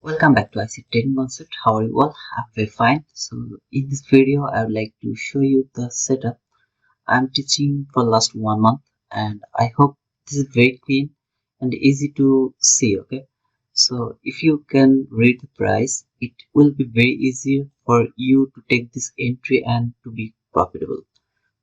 Welcome back to ICT Trading Concept. How are you all? I'm very fine. So in this video, I would like to show you the setup I'm teaching for last 1 month, and I hope this is very clean and easy to see. Okay, so if you can read the price, it will be very easy for you to take this entry and to be profitable.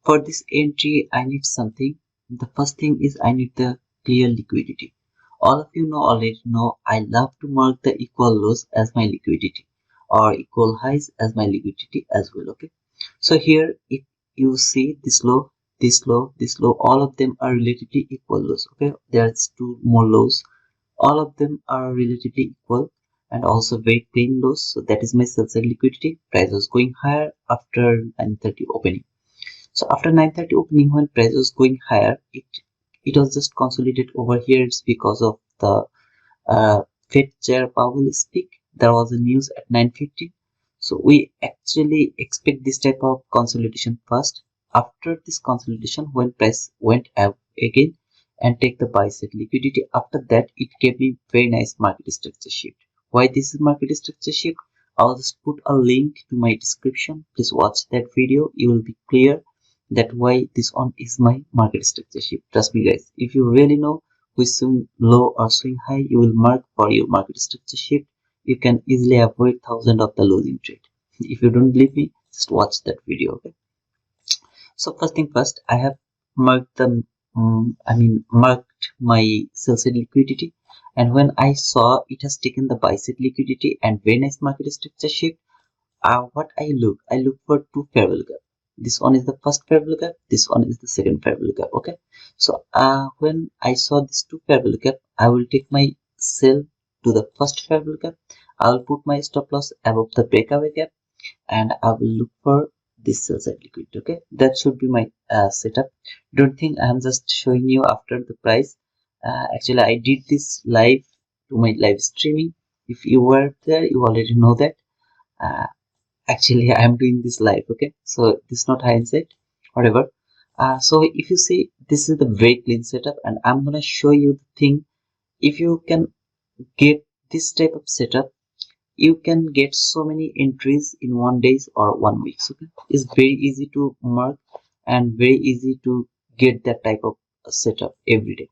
For this entry, I need something. The first thing is I need the clear liquidity. All of you already know I love to mark the equal lows as my liquidity or equal highs as my liquidity as well. Okay. So here, if you see this low, this low, this low, all of them are relatively equal lows. Okay. There's two more lows. All of them are relatively equal and also very clean lows. So that is my sell side liquidity. Price was going higher after 9:30 opening. So after 9:30 opening, when price was going higher, it was just consolidated over here. It's because of the Fed Chair Powell speak. There was a news at 9:50. So we actually expect this type of consolidation first. After this consolidation, when price went up again and take the buy side liquidity, after that it gave me very nice market structure shift. Why this is market structure shift? I'll just put a link to my description. Please watch that video. You will be clear that why this one is my market structure shift. Trust me guys, if you really know which swing low or swing high you will mark for your market structure shift, you can easily avoid thousands of the losing trade. If you don't believe me, just watch that video. Okay, so first thing first, I have marked the marked my sell side liquidity, and when I saw it has taken the buy side liquidity and very nice market structure shift, what I look for two fair value gap. This one is the first fair value gap, this one is the second fair value gap. Okay, so when I saw this two fair value gap, I will take my sell to the first fair value gap. I will put my stop loss above the breakaway gap, and I will look for this sell side liquidity. Okay, that should be my setup. Don't think I'm just showing you after the price. Actually, I did this live to my live streaming. If you were there, you already know that. Uh, Actually, I am doing this live. Okay, so this is not hindsight, whatever. So if you see, this is the very clean setup, and I'm gonna show you the thing. If you can get this type of setup, you can get so many entries in 1 days or 1 week. Okay, it's very easy to mark and very easy to get that type of setup every day.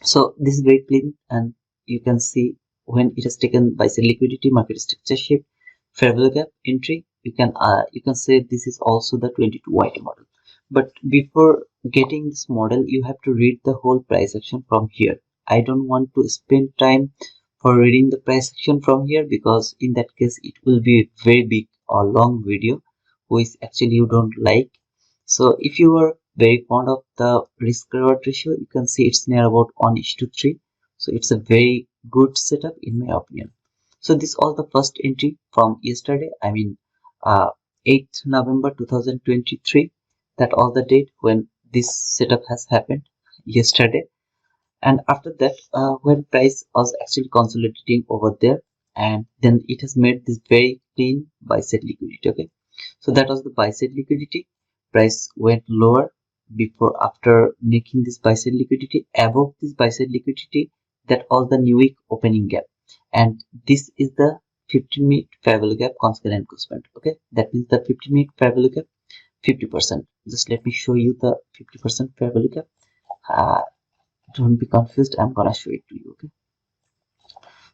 So this is very clean, and you can see when it has taken by say liquidity, market structure shift, fair value gap entry. You can say this is also the 22 YT model. But before getting this model, you have to read the whole price action from here. I don't want to spend time for reading the price action from here, because in that case it will be a very big or long video which actually you don't like. So if you are very fond of the risk reward ratio, you can see it's near about 1:3. So it's a very good setup in my opinion. So this was the first entry from yesterday, uh, 8th November 2023. That was the date when this setup has happened, yesterday. And after that, when price was actually consolidating over there, and then it has made this very clean buy side liquidity. Okay, so that was the buy side liquidity. Price went lower before after making this buy side liquidity. Above this buy side liquidity, that was the new week opening gap, and this is the 15-minute fair value gap constant and constant. Okay, that means the 15-minute fair value gap 50%. Just let me show you the 50% fair value gap. uh, don't be confused, I'm gonna show it to you. Okay,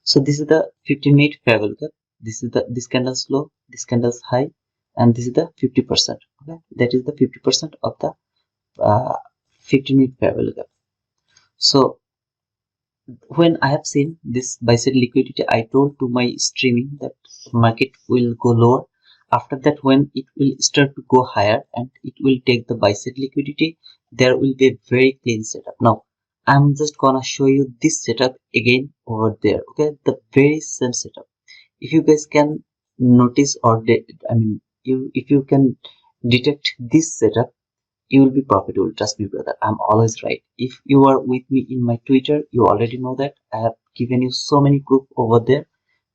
so this is the 15-minute fair value gap. This is the this candle's low, this candle's high, and this is the 50%. Okay, that is the 50% of the 15-minute fair value gap. So when I have seen this buy side liquidity, I told to my streaming that market will go lower. After that, when it will start to go higher and it will take the buy side liquidity, there will be a very clean setup. Now I'm just gonna show you this setup again over there. Okay, the very same setup. If you guys can notice, or if you can detect this setup, you will be profitable. Trust me brother, I'm always right. If you are with me in my Twitter, you already know that I have given you so many proof over there.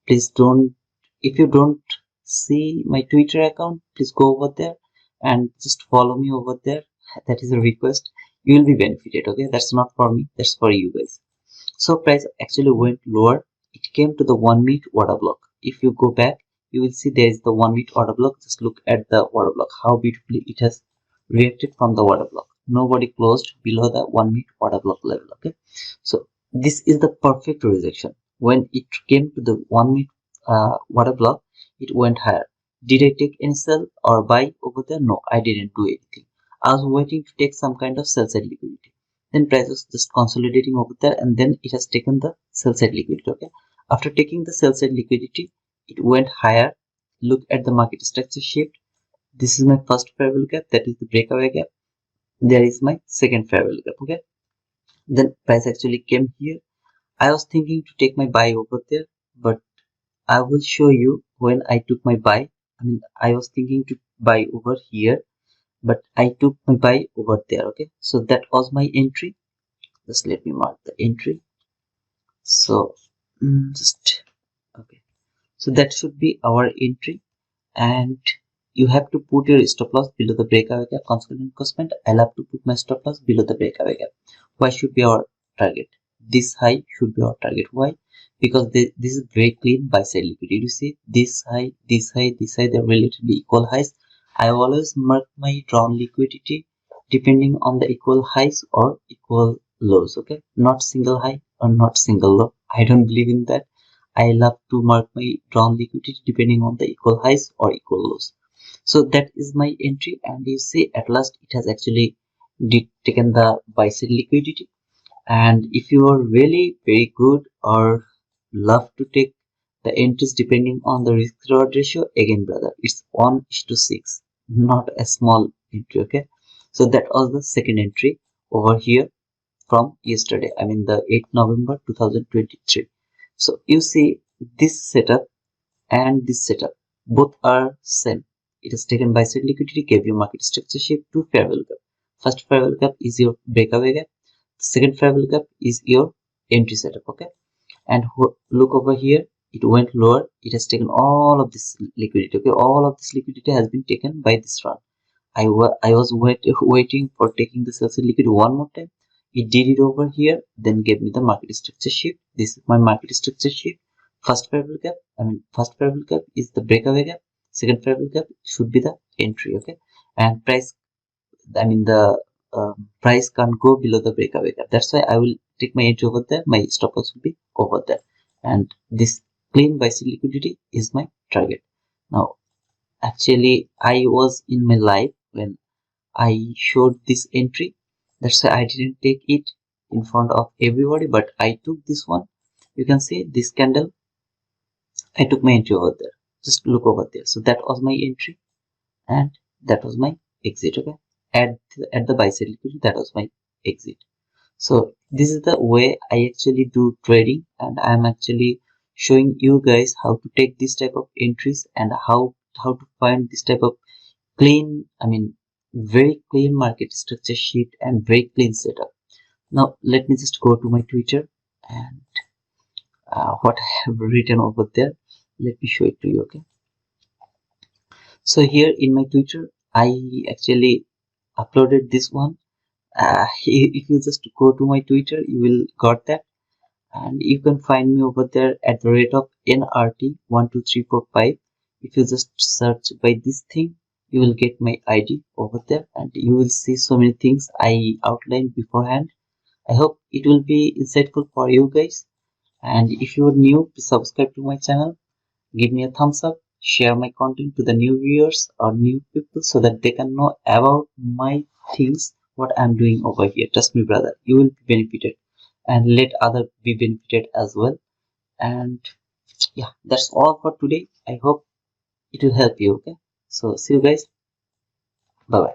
Please don't, if you don't see my Twitter account, please go over there and just follow me over there. That is a request. You will be benefited. Okay, that's not for me, that's for you guys. So price actually went lower it came to the 1 minute order block. If you go back, you will see there is the 1 minute order block. Just look at the order block, how beautifully it has reacted from the order block. Nobody closed below the 1 minute order block level. Okay, so this is the perfect rejection. When it came to the 1 minute order block, it went higher. Did I take any sell or buy over there? No, I didn't do anything. I was waiting to take some kind of sell side liquidity. Then price was just consolidating over there, and then it has taken the sell side liquidity. Okay, after taking the sell side liquidity, it went higher. Look at the market structure shift. This is my first fair value gap, that is the breakaway gap. There is my second fair value gap. Okay, then price actually came here. I was thinking to take my buy over there, but I will show you when I took my buy. I was thinking to buy over here, but I took my buy over there. Okay, so that was my entry. Just let me mark the entry. So just okay, so that should be our entry, and you have to put your stop loss below the breakaway gap. Consequent, I'll have to put my stop loss below the breakaway gap. Why should be our target? This high should be our target. Why? Because this is very clean buy side liquidity. You see this high, this high, this high, they're relatively equal highs. I always mark my drawn liquidity depending on the equal highs or equal lows. Okay, not single high or not single low. I don't believe in that. I love to mark my drawn liquidity depending on the equal highs or equal lows. So that is my entry, and you see at last it has actually taken the buy side liquidity. And if you are really very good or love to take the entries depending on the risk reward ratio, again brother, it's 1:6, not a small entry. Okay, so that was the second entry over here from yesterday, the 8th November 2023. So you see this setup and this setup, both are same. It is taken by said liquidity, gave you market structure shape to fair value gap. First fair value gap is your breakaway gap. Second fair value gap is your entry setup. Okay, and look over here, it went lower. It has taken all of this liquidity. Okay, all of this liquidity has been taken by this run. I was waiting for taking the sales liquid one more time. It did it over here, then gave me the market structure shift. This is my market structure shift. First fair value gap, first fair value gap is the breakaway gap. Second fair value gap should be the entry. Okay, and price, the price can't go below the breakaway gap. That's why I will take my entry over there. My stop loss will be over there, and this clean buy side liquidity is my target. Now, actually, I was in my life when I showed this entry. That's why I didn't take it in front of everybody, but I took this one. You can see this candle. I took my entry over there. Just look over there. So that was my entry, and that was my exit. Okay, at the buy side liquidity, that was my exit. So this is the way I actually do trading, and I'm actually showing you guys how to take this type of entries and how to find this type of clean, very clean market structure sheet and very clean setup. Now let me just go to my Twitter, and what I have written over there, let me show it to you. Okay, so here in my Twitter, I actually uploaded this one. If you just go to my Twitter, you will got that, and you can find me over there at the rate of NRT12345. If you just search by this thing, you will get my ID over there, and you will see so many things I outlined beforehand. I hope it will be insightful for you guys, and if you are new, please subscribe to my channel, give me a thumbs up, share my content to the new viewers or new people so that they can know about my things, what I'm doing over here. Trust me brother, you will be benefited, and let other be benefited as well. And yeah, that's all for today. I hope it will help you. Okay, so see you guys. Bye bye.